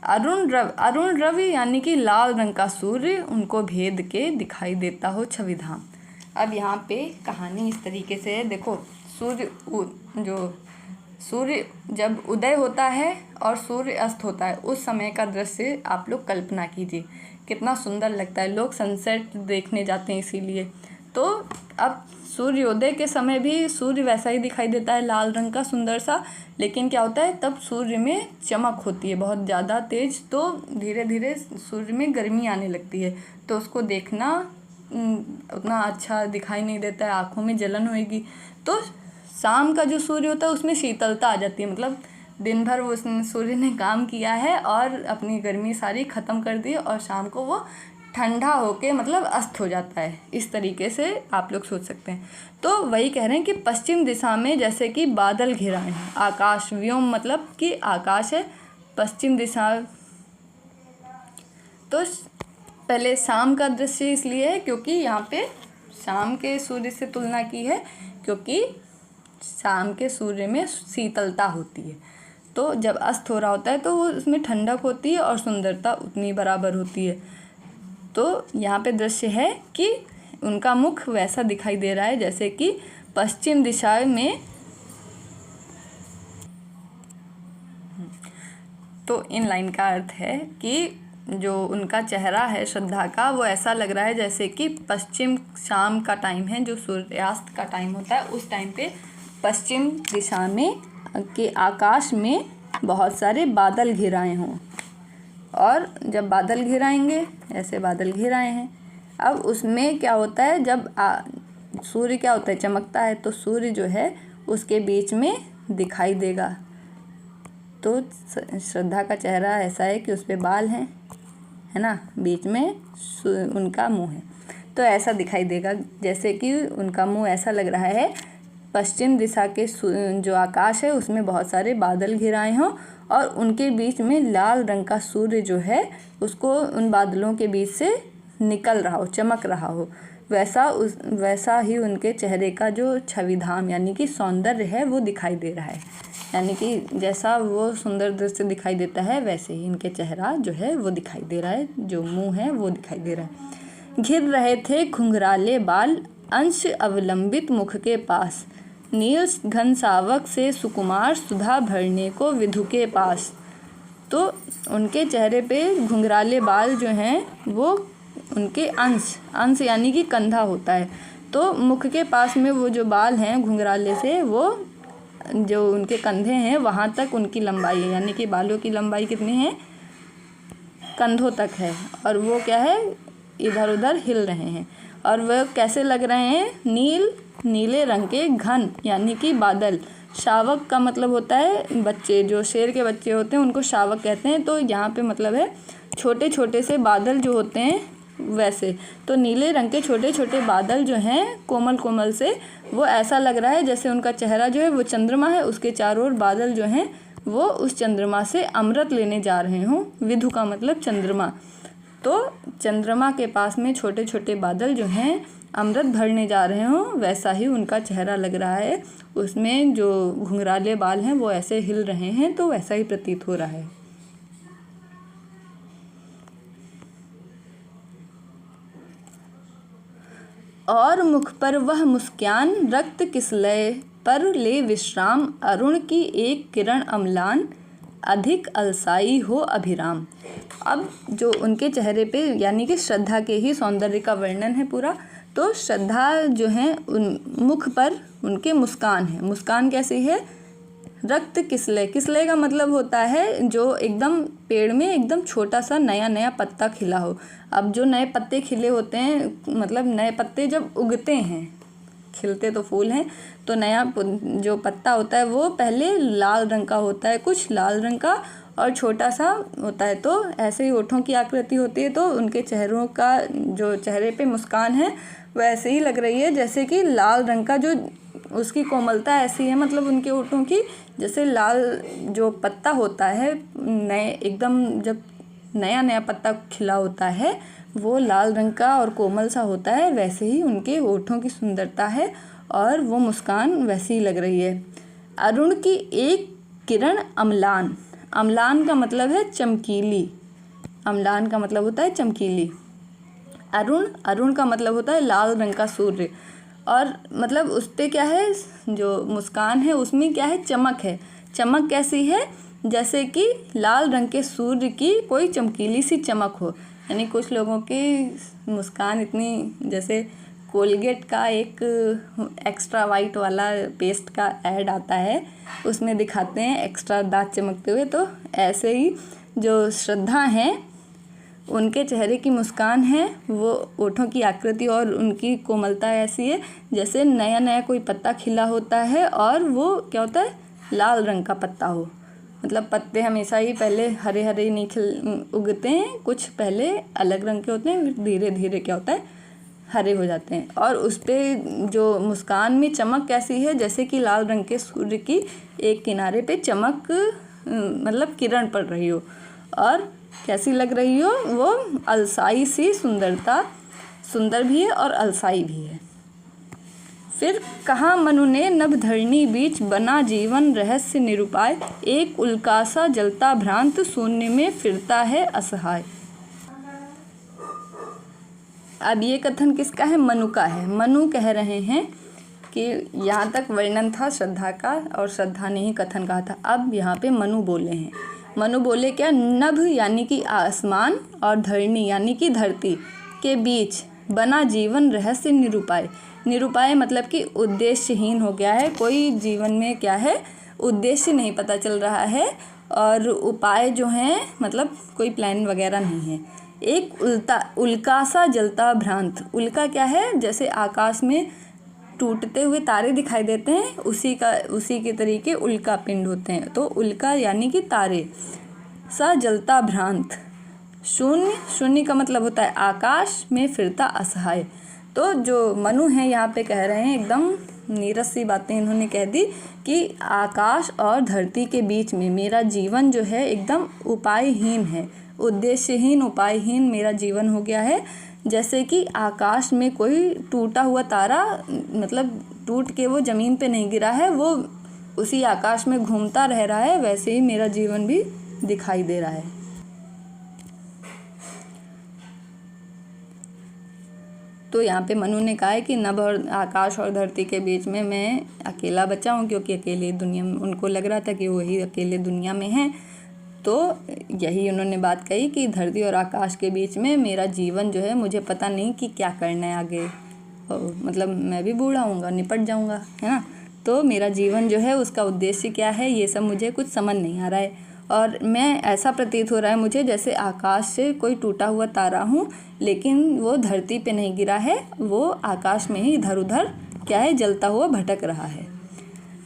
अरुण रवि यानी कि लाल रंग का सूर्य उनको भेद के दिखाई देता हो छविधाम। अब यहाँ पे कहानी इस तरीके से है, देखो सूर्य जब उदय होता है और सूर्य अस्त होता है उस समय का दृश्य आप लोग कल्पना कीजिए, कितना सुंदर लगता है। लोग सनसेट देखने जाते हैं इसीलिए। तो अब सूर्योदय के समय भी सूर्य वैसा ही दिखाई देता है, लाल रंग का सुंदर सा, लेकिन क्या होता है तब सूर्य में चमक होती है बहुत ज़्यादा तेज, तो धीरे धीरे सूर्य में गर्मी आने लगती है, तो उसको देखना उतना अच्छा दिखाई नहीं देता है, आँखों में जलन होएगी। तो शाम का जो सूर्य होता है उसमें शीतलता आ जाती है, मतलब दिन भर वो सूर्य ने काम किया है और अपनी गर्मी सारी ख़त्म कर दी और शाम को वो ठंडा होके मतलब अस्त हो जाता है। इस तरीके से आप लोग सोच सकते हैं। तो वही कह रहे हैं कि पश्चिम दिशा में जैसे कि बादल घिराए हैं, आकाश, व्योम मतलब कि आकाश है, पश्चिम दिशा। तो पहले शाम का दृश्य इसलिए है क्योंकि यहाँ पे शाम के सूर्य से तुलना की है, क्योंकि शाम के सूर्य में शीतलता होती है, तो जब अस्त हो रहा होता है तो वो उसमें ठंडक होती है और सुंदरता उतनी बराबर होती है। तो यहाँ पे दृश्य है कि उनका मुख वैसा दिखाई दे रहा है जैसे कि पश्चिम दिशा में। तो इन लाइन का अर्थ है कि जो उनका चेहरा है श्रद्धा का, वो ऐसा लग रहा है जैसे कि पश्चिम शाम का टाइम है, जो सूर्यास्त का टाइम होता है, उस टाइम पे पश्चिम दिशा में के आकाश में बहुत सारे बादल घिराए हों। और जब बादल घिराएंगे, ऐसे बादल घिराए हैं, अब उसमें क्या होता है, जब सूर्य क्या होता है, चमकता है, तो सूर्य जो है उसके बीच में दिखाई देगा। तो श्रद्धा का चेहरा ऐसा है कि उस पर बाल हैं, है ना, बीच में उनका मुंह है, तो ऐसा दिखाई देगा जैसे कि उनका मुंह ऐसा लग रहा है पश्चिम दिशा के जो आकाश है उसमें बहुत सारे बादल घिराए हों और उनके बीच में लाल रंग का सूर्य जो है उसको उन बादलों के बीच से निकल रहा हो, चमक रहा हो, वैसा ही उनके चेहरे का जो छविधाम यानी कि सौंदर्य है वो दिखाई दे रहा है। यानी कि जैसा वो सुंदर दृश्य दिखाई देता है वैसे ही इनके चेहरा जो है वो दिखाई दे रहा है, जो मुंह है वो दिखाई दे रहा है। घिर रहे थे घुंघराले बाल, अंश अवलंबित मुख के पास, नील घन सावक से सुकुमार सुधा भरने को विधु के पास। तो उनके चेहरे पे घुंघराले बाल जो हैं वो उनके अंश यानी कि कंधा होता है, तो मुख के पास में वो जो बाल हैं घुंघराले से, वो जो उनके कंधे हैं वहाँ तक उनकी लंबाई है, यानी कि बालों की लंबाई कितनी है, कंधों तक है, और वो क्या है, इधर उधर हिल रहे हैं। और वह कैसे लग रहे हैं, नीले रंग के घन यानी कि बादल। शावक का मतलब होता है बच्चे, जो शेर के बच्चे होते हैं उनको शावक कहते हैं, तो यहाँ पे मतलब है छोटे छोटे से बादल जो होते हैं वैसे। तो नीले रंग के छोटे छोटे बादल जो हैं कोमल कोमल से, वो ऐसा लग रहा है जैसे उनका चेहरा जो है वो चंद्रमा है, उसके चारों ओर बादल जो हैं वो उस चंद्रमा से अमृत लेने जा रहे हों। विधु का मतलब चंद्रमा, तो चंद्रमा के पास में छोटे छोटे बादल जो हैं अमृत भरने जा रहे हों वैसा ही उनका चेहरा लग रहा है। उसमें जो घुंघराले बाल हैं वो ऐसे हिल रहे हैं, तो वैसा ही प्रतीत हो रहा है। और मुख पर वह मुस्कान, रक्त किसलय पर ले विश्राम, अरुण की एक किरण अम्लान, अधिक अलसाई हो अभिराम। अब जो उनके चेहरे पे यानी कि श्रद्धा के ही सौंदर्य का वर्णन है पूरा। तो श्रद्धा जो है उन मुख पर उनके मुस्कान है। मुस्कान कैसी है? रक्त किसलय। किसलय का मतलब होता है जो एकदम पेड़ में एकदम छोटा सा नया नया पत्ता खिला हो। अब जो नए पत्ते खिले होते हैं, मतलब नए पत्ते जब उगते हैं, खिलते तो फूल हैं, तो नया जो पत्ता होता है वो पहले लाल रंग का होता है, कुछ लाल रंग का और छोटा सा होता है। तो ऐसे ही होठों की आकृति होती है। तो उनके चेहरों का जो चेहरे पे मुस्कान है वैसे ही लग रही है जैसे कि लाल रंग का जो उसकी कोमलता ऐसी है, मतलब उनके होठों की जैसे लाल जो पत्ता होता है नए एकदम जब नया नया पत्ता खिला होता है वो लाल रंग का और कोमल सा होता है, वैसे ही उनके होठों की सुंदरता है और वो मुस्कान वैसी ही लग रही है। अरुण की एक किरण अम्लान। अम्लान का मतलब है चमकीली। अम्लान का मतलब होता है चमकीली। अरुण का मतलब होता है लाल रंग का सूर्य। और मतलब उस पर क्या है, जो मुस्कान है उसमें क्या है, चमक है। चमक कैसी है? जैसे कि लाल रंग के सूर्य की कोई चमकीली सी चमक हो। यानी कुछ लोगों की मुस्कान इतनी, जैसे कोलगेट का एक एक्स्ट्रा वाइट वाला पेस्ट का ऐड आता है, उसमें दिखाते हैं एक्स्ट्रा दांत चमकते हुए। तो ऐसे ही जो श्रद्धा हैं उनके चेहरे की मुस्कान है वो ओठों की आकृति और उनकी कोमलता ऐसी है जैसे नया नया कोई पत्ता खिला होता है और वो क्या होता है, लाल रंग का पत्ता हो। मतलब पत्ते हमेशा ही पहले हरे हरे नहीं उगते हैं, कुछ पहले अलग रंग के होते हैं, धीरे धीरे क्या होता है, हरे हो जाते हैं। और उस पर जो मुस्कान में चमक कैसी है, जैसे कि लाल रंग के सूर्य की एक किनारे पे चमक मतलब किरण पड़ रही हो। और कैसी लग रही हो, वो अलसाई सी सुंदरता, सुंदर भी है और अलसाई भी है। फिर कहा मनु ने नभ धरणी बीच, बना जीवन रहस्य निरूपाय, एक उल्कासा जलता भ्रांत, शून्य में फिरता है असहाय। अब ये कथन किसका है? मनु का है। मनु कह रहे हैं कि यहाँ तक वर्णन था श्रद्धा का और श्रद्धा ने ही कथन कहा था। अब यहाँ पे मनु बोले हैं। मनु बोले क्या? नभ यानी कि आसमान और धरणी यानी कि धरती के बीच बना जीवन रहस्य निरूपाय। निरूपाय मतलब कि उद्देश्यहीन हो गया है, कोई जीवन में क्या है, उद्देश्य नहीं पता चल रहा है और उपाय जो हैं मतलब कोई प्लान वगैरह नहीं है। एक उल्का सा जलता भ्रांत। उल्का क्या है? जैसे आकाश में टूटते हुए तारे दिखाई देते हैं, उसी के तरीके उल्का पिंड होते हैं। तो उल्का यानी कि तारे। सा जलता भ्रांत। शून्य, शून्य का मतलब होता है आकाश में फिरता असहाय। तो जो मनु हैं यहाँ पे कह रहे हैं, एकदम नीरस सी बातें इन्होंने कह दी कि आकाश और धरती के बीच में मेरा जीवन जो है एकदम उपायहीन है, उद्देश्यहीन उपायहीन मेरा जीवन हो गया है। जैसे कि आकाश में कोई टूटा हुआ तारा, मतलब टूट के वो ज़मीन पे नहीं गिरा है, वो उसी आकाश में घूमता रह रहा है, वैसे ही मेरा जीवन भी दिखाई दे रहा है। तो यहाँ पे मनु ने कहा है कि नभ और आकाश और धरती के बीच में मैं अकेला बचा हूँ, क्योंकि अकेले दुनिया में उनको लग रहा था कि वही अकेले दुनिया में हैं। तो यही उन्होंने बात कही कि धरती और आकाश के बीच में मेरा जीवन जो है, मुझे पता नहीं कि क्या करना है आगे, मतलब मैं भी बूढ़ा हूँगा, निपट जाऊँगा, है ना। तो मेरा जीवन जो है उसका उद्देश्य क्या है, ये सब मुझे कुछ समझ नहीं आ रहा है। और मैं ऐसा प्रतीत हो रहा है मुझे जैसे आकाश से कोई टूटा हुआ तारा हूँ, लेकिन वो धरती पे नहीं गिरा है, वो आकाश में ही इधर उधर क्या है, जलता हुआ भटक रहा है।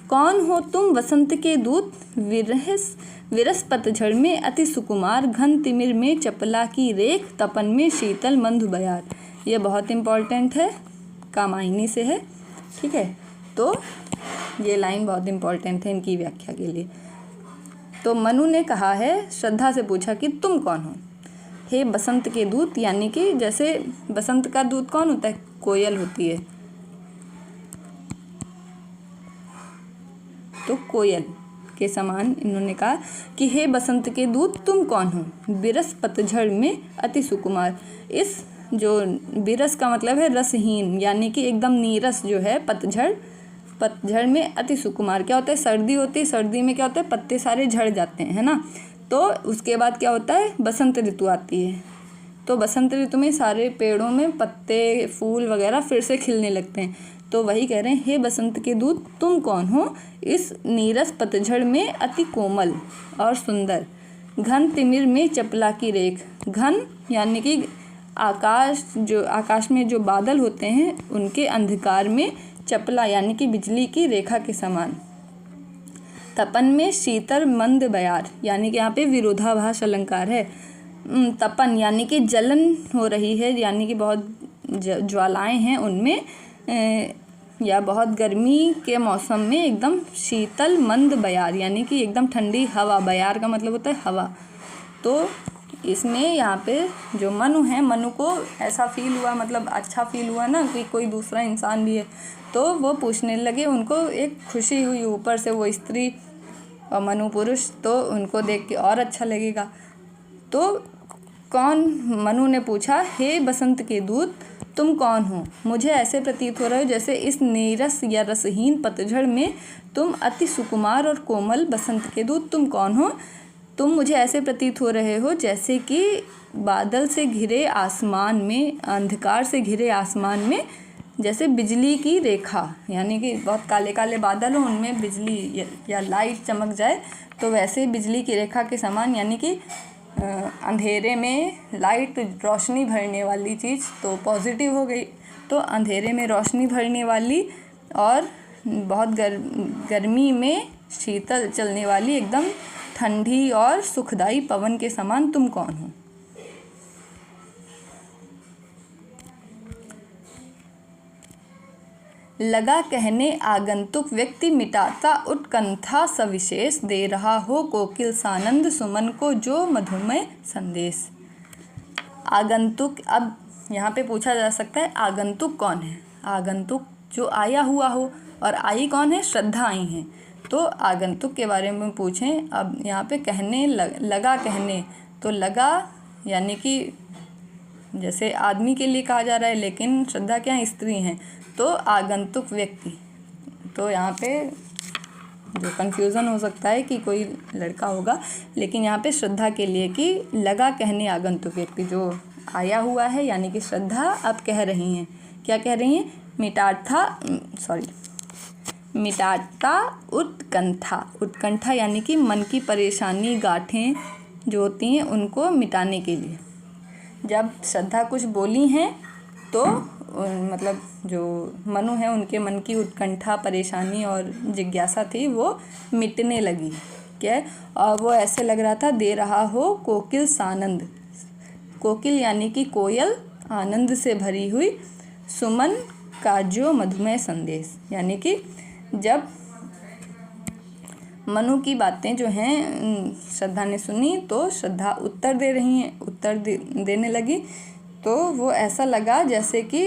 कौन हो तुम वसंत के दूत, विरस पतझड़ में अति सुकुमार, घन तिमिर में चपला की रेख, तपन में शीतल मंधु बयार। ये बहुत इम्पॉर्टेंट है, कामायनी से है, ठीक है। तो ये लाइन बहुत इम्पॉर्टेंट है इनकी व्याख्या के लिए। तो मनु ने कहा है, श्रद्धा से पूछा कि तुम कौन हो? हे बसंत के दूत, यानी कि जैसे बसंत का दूत कौन होता है? कोयल होती है। तो कोयल के समान इन्होंने कहा कि हे बसंत के दूत तुम कौन हो, बिरस पतझड़ में अति सुकुमार। इस जो बिरस का मतलब है रसहीन, यानी कि एकदम नीरस जो है पतझड़ में अति सुकुमार क्या होता है, सर्दी होती है, सर्दी में क्या होता है, पत्ते सारे झड़ जाते हैं, है ना। तो उसके बाद क्या होता है, बसंत ऋतु आती है। तो बसंत ऋतु में सारे पेड़ों में पत्ते फूल वगैरह फिर से खिलने लगते हैं। तो वही कह रहे हैं, हे बसंत के दूत तुम कौन हो, इस नीरस पतझड़ में अति कोमल और सुंदर, घन तिमिर में चपला की रेख। घन यानी कि आकाश में जो बादल होते हैं उनके अंधकार में चपला यानी कि बिजली की रेखा के समान। तपन में शीतल मंद बयार, यानी कि यहाँ पे विरोधाभास अलंकार है। तपन यानी कि जलन हो रही है, यानी कि बहुत ज्वालाएं हैं उनमें, या बहुत गर्मी के मौसम में एकदम शीतल मंद बयार यानी कि एकदम ठंडी हवा। बयार का मतलब होता है हवा। तो इसमें यहाँ पे जो मनु है, मनु को ऐसा फील हुआ, मतलब अच्छा फील हुआ ना कि कोई दूसरा इंसान भी है। तो वो पूछने लगे, उनको एक खुशी हुई, ऊपर से वो स्त्री और मनु पुरुष, तो उनको देख के और अच्छा लगेगा। तो मनु ने पूछा, हे बसंत के दूत तुम कौन हो, मुझे ऐसे प्रतीत हो रहा है जैसे इस नीरस या रसहीन पतझड़ में तुम अति सुकुमार और कोमल। बसंत के दूत तुम कौन हो, तुम मुझे ऐसे प्रतीत हो रहे हो जैसे कि बादल से घिरे आसमान में, अंधकार से घिरे आसमान में जैसे बिजली की रेखा, यानी कि बहुत काले काले बादल हो, उनमें बिजली या लाइट चमक जाए, तो वैसे बिजली की रेखा के समान, यानी कि अंधेरे में लाइट रोशनी भरने वाली चीज़ तो पॉजिटिव हो गई। तो अंधेरे में रोशनी भरने वाली और बहुत गर्मी में शीतल चलने वाली, एकदम ठंडी और सुखदाई पवन के समान तुम कौन हो। लगा कहने आगंतुक व्यक्ति मिटाता उत्कंठा सविशेष, दे रहा हो कोकिल सानंद सुमन को जो मधुमय संदेश। आगंतुक, अब यहाँ पे पूछा जा सकता है आगंतुक कौन है। आगंतुक जो आया हुआ हो, और आई कौन है, श्रद्धा आई हैं। तो आगंतुक के बारे में पूछें। अब यहाँ पे कहने लगा कहने, तो लगा यानी कि जैसे आदमी के लिए कहा जा रहा है, लेकिन श्रद्धा क्या स्त्री हैं, तो आगंतुक व्यक्ति। तो यहाँ पे जो कन्फ्यूज़न हो सकता है कि कोई लड़का होगा, लेकिन यहाँ पे श्रद्धा के लिए कि लगा कहने आगंतुक व्यक्ति, जो आया हुआ है यानी कि श्रद्धा अब कह रही हैं। क्या कह रही हैं, मिटाता उत्कंठा। उत्कंठा यानी कि मन की परेशानी, गांठें जो होती हैं उनको मिटाने के लिए। जब श्रद्धा कुछ बोली हैं तो मतलब जो मनु है उनके मन की उत्कंठा, परेशानी और जिज्ञासा थी वो मिटने लगी। क्या है, और वो ऐसे लग रहा था, दे रहा हो कोकिल सानंद। कोकिल यानी कि कोयल, आनंद से भरी हुई, सुमन का जो मधुमय संदेश, यानी कि जब मनु की बातें जो हैं श्रद्धा ने सुनी तो श्रद्धा उत्तर दे रही हैं, उत्तर देने लगी। तो वो ऐसा लगा जैसे कि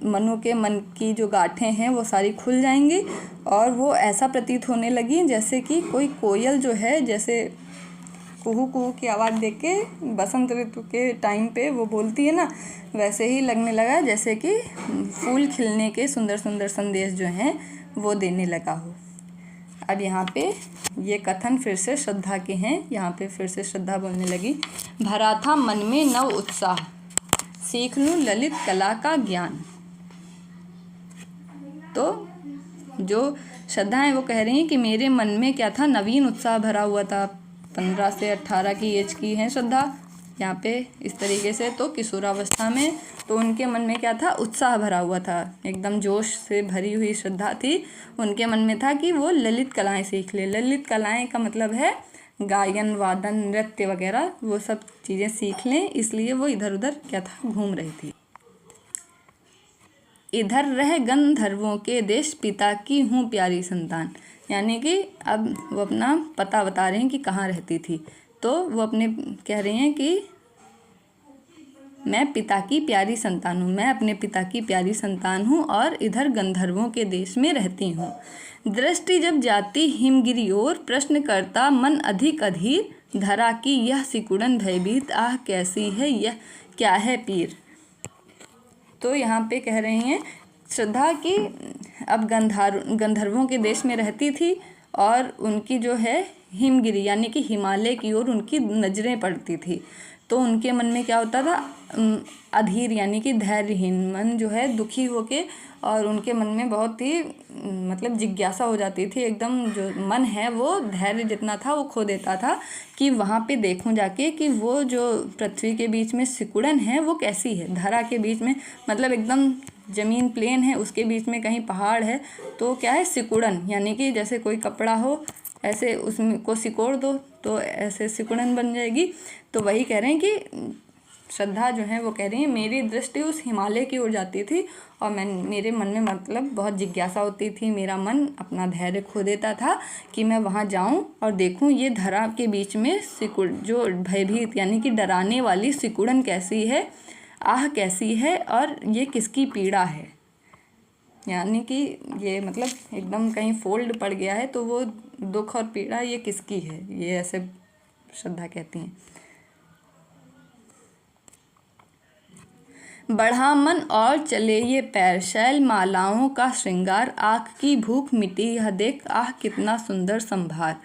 मनु के मन की जो गांठें हैं वो सारी खुल जाएंगी, और वो ऐसा प्रतीत होने लगी जैसे कि कोई कोयल जो है, जैसे कुहू कुहू की आवाज़ देख के बसंत ऋतु के टाइम पे वो बोलती है ना, वैसे ही लगने लगा जैसे कि फूल खिलने के सुंदर सुंदर संदेश जो हैं वो देने लगा हो। अब यहाँ पे ये कथन फिर से श्रद्धा के हैं। यहाँ पे फिर से श्रद्धा बोलने लगी, भरा था मन में नव उत्साह, सीख लूँ ललित कला का ज्ञान। तो जो श्रद्धा है वो कह रही हैं कि मेरे मन में क्या था, नवीन उत्साह भरा हुआ था। 15 से 18 की एज की हैं श्रद्धा यहाँ पे इस तरीके से। तो किशोरावस्था में तो उनके मन में क्या था, उत्साह भरा हुआ था, एकदम जोश से भरी हुई श्रद्धा थी। उनके मन में था कि वो ललित कलाएं सीख ले। ललित कलाएं का मतलब है गायन, वादन, नृत्य वगैरह, वो सब चीज़ें सीख लें, इसलिए वो इधर उधर क्या था, घूम रही थी। इधर रह गंधर्वों के देश, पिता की हूँ प्यारी संतान। यानी कि अब वो अपना पता बता रहे हैं कि कहाँ रहती थी। तो वो अपने कह रही हैं कि मैं पिता की प्यारी संतान हूँ, मैं अपने पिता की प्यारी संतान हूँ और इधर गंधर्वों के देश में रहती हूँ। दृष्टि जब जाती हिमगिरी ओर, प्रश्न करता मन अधिक अधीर, धरा की यह सिकुड़न भयभीत, आह कैसी है यह क्या है पीर। तो यहाँ पे कह रही हैं श्रद्धा की अब गंधर्वों के देश में रहती थी और उनकी जो है हिमगिरी यानी कि हिमालय की ओर उनकी नज़रें पड़ती थी। तो उनके मन में क्या होता था, अधीर यानी कि धैर्यहीन, मन जो है दुखी होके, और उनके मन में बहुत ही मतलब जिज्ञासा हो जाती थी, एकदम जो मन है वो धैर्य जितना था वो खो देता था कि वहाँ पे देखूं जाके कि वो जो पृथ्वी के बीच में सिकुड़न है वो कैसी है, धरा के बीच में, मतलब एकदम ज़मीन प्लेन है उसके बीच में कहीं पहाड़ है, तो क्या है सिकुड़न, यानी कि जैसे कोई कपड़ा हो ऐसे उसमें को सिकोड़ दो तो ऐसे सिकुड़न बन जाएगी। तो वही कह रहे हैं कि श्रद्धा जो है वो कह रही है मेरी दृष्टि उस हिमालय की ओर जाती थी और मेरे मन में मतलब बहुत जिज्ञासा होती थी, मेरा मन अपना धैर्य खो देता था कि मैं वहाँ जाऊँ और देखूँ ये धरा के बीच में सिकुड़ जो भयभीत यानी कि डराने वाली सिकुड़न कैसी है, आह कैसी है और ये किसकी पीड़ा है, यानी कि ये मतलब एकदम कहीं फोल्ड पड़ गया है तो वो दुख और पीड़ा ये किसकी है, ये ऐसे श्रद्धा कहती हैं। बढ़ा मन और चले ये पैर, शैल मालाओं का श्रृंगार, आँख की भूख मिटी यह देख, आह कितना सुंदर संभार।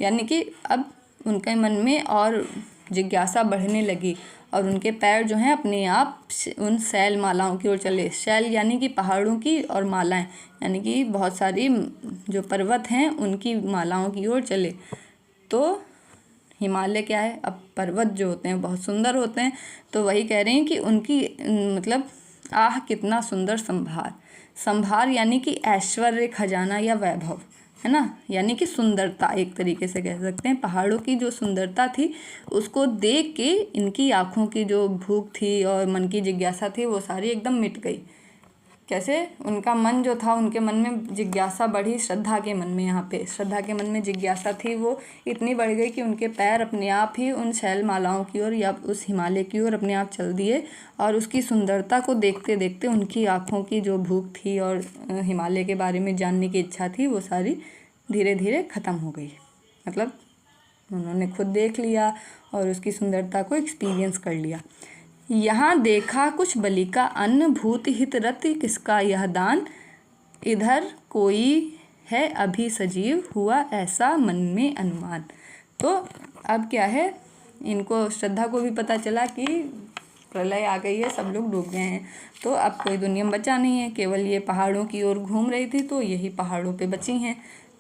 यानी कि अब उनके मन में और जिज्ञासा बढ़ने लगी और उनके पैर जो हैं अपने आप उन शैल मालाओं की ओर चले। शैल यानी कि पहाड़ों की और मालाएं यानी कि बहुत सारी जो पर्वत हैं उनकी मालाओं की ओर चले। तो हिमालय क्या है, अब पर्वत जो होते हैं बहुत सुंदर होते हैं, तो वही कह रहे हैं कि उनकी मतलब आह कितना सुंदर संभार। संभार यानी कि ऐश्वर्य, खजाना या वैभव, है ना, यानी कि सुंदरता एक तरीके से कह सकते हैं। पहाड़ों की जो सुंदरता थी उसको देख के इनकी आँखों की जो भूख थी और मन की जिज्ञासा थी वो सारी एकदम मिट गई। कैसे, उनका मन जो था, उनके मन में जिज्ञासा बढ़ी, श्रद्धा के मन में, यहाँ पे श्रद्धा के मन में जिज्ञासा थी वो इतनी बढ़ गई कि उनके पैर अपने आप ही उन शैल मालाओं की ओर या उस हिमालय की ओर अपने आप चल दिए और उसकी सुंदरता को देखते देखते उनकी आँखों की जो भूख थी और हिमालय के बारे में जानने की इच्छा थी वो सारी धीरे धीरे ख़त्म हो गई। मतलब उन्होंने खुद देख लिया और उसकी सुंदरता को एक्सपीरियंस कर लिया। यहाँ देखा कुछ बलि का अन्न, भूत हित रत किसका यह दान, इधर कोई है अभी सजीव, हुआ ऐसा मन में अनुमान। तो अब क्या है, इनको श्रद्धा को भी पता चला कि प्रलय आ गई है, सब लोग डूब गए हैं, तो अब कोई दुनिया में बचा नहीं है, केवल ये पहाड़ों की ओर घूम रही थी तो यही पहाड़ों पे बची हैं।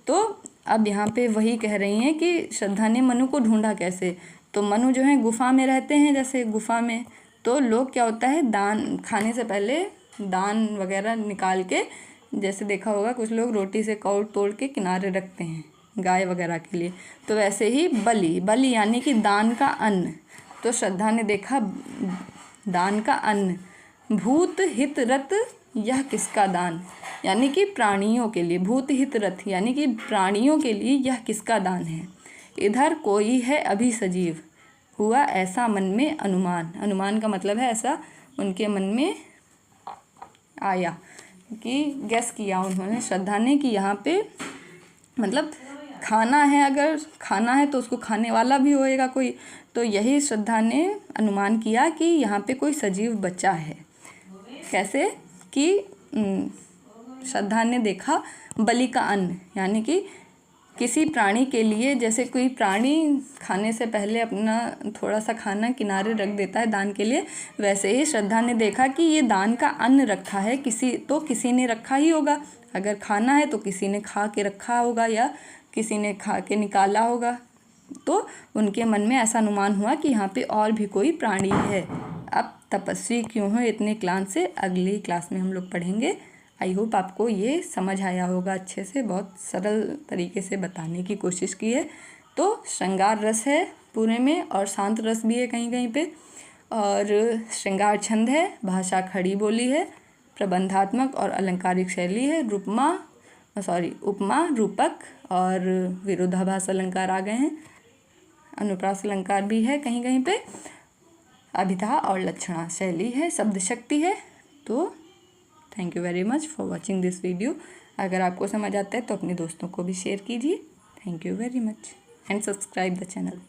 तो अब यहाँ पे वही कह रही हैं कि श्रद्धा ने मनु को ढूंढा कैसे। तो मनु जो है गुफा में रहते हैं, जैसे गुफा में तो लोग क्या होता है दान खाने से पहले दान वगैरह निकाल के, जैसे देखा होगा कुछ लोग रोटी से कौड़ तोड़ के किनारे रखते हैं गाय वगैरह के लिए, तो वैसे ही बलि यानी कि दान का अन्न। तो श्रद्धा ने देखा दान का अन्न, भूत हित रत यह किसका दान, यानी कि प्राणियों के लिए, भूत हित रथ यानी कि प्राणियों के लिए यह किसका दान है, इधर कोई है अभी सजीव, हुआ ऐसा मन में अनुमान। अनुमान का मतलब है ऐसा उनके मन में आया कि गैस किया उन्होंने, श्रद्धा ने, कि यहाँ पे मतलब खाना है, अगर खाना है तो उसको खाने वाला भी होएगा कोई, तो यही श्रद्धा ने अनुमान किया कि यहाँ पे कोई सजीव बच्चा है। कैसे कि श्रद्धा ने देखा बलि का अन्न, यानी कि किसी प्राणी के लिए, जैसे कोई प्राणी खाने से पहले अपना थोड़ा सा खाना किनारे रख देता है दान के लिए, वैसे ही श्रद्धा ने देखा कि ये दान का अन्न रखा है, किसी ने रखा ही होगा, अगर खाना है तो किसी ने खा के रखा होगा या किसी ने खा के निकाला होगा। तो उनके मन में ऐसा अनुमान हुआ कि यहाँ पे और भी कोई प्राणी है। अब तपस्वी क्यों हो इतने क्लांत से, अगली क्लास में हम लोग पढ़ेंगे। आई होप आपको ये समझ आया होगा अच्छे से, बहुत सरल तरीके से बताने की कोशिश की है। तो श्रृंगार रस है पूरे में और शांत रस भी है कहीं कहीं पे, और श्रृंगार छंद है, भाषा खड़ी बोली है, प्रबंधात्मक और अलंकारिक शैली है, उपमा रूपक और विरोधाभास अलंकार आ गए हैं, अनुप्रास अलंकार भी है कहीं कहीं पे, अभिधा और लक्षणा शैली है, शब्द शक्ति है। तो thank you very much for watching this video. अगर आपको समझ आता है तो अपने दोस्तों को भी शेयर कीजिए। Thank you very much and subscribe the channel.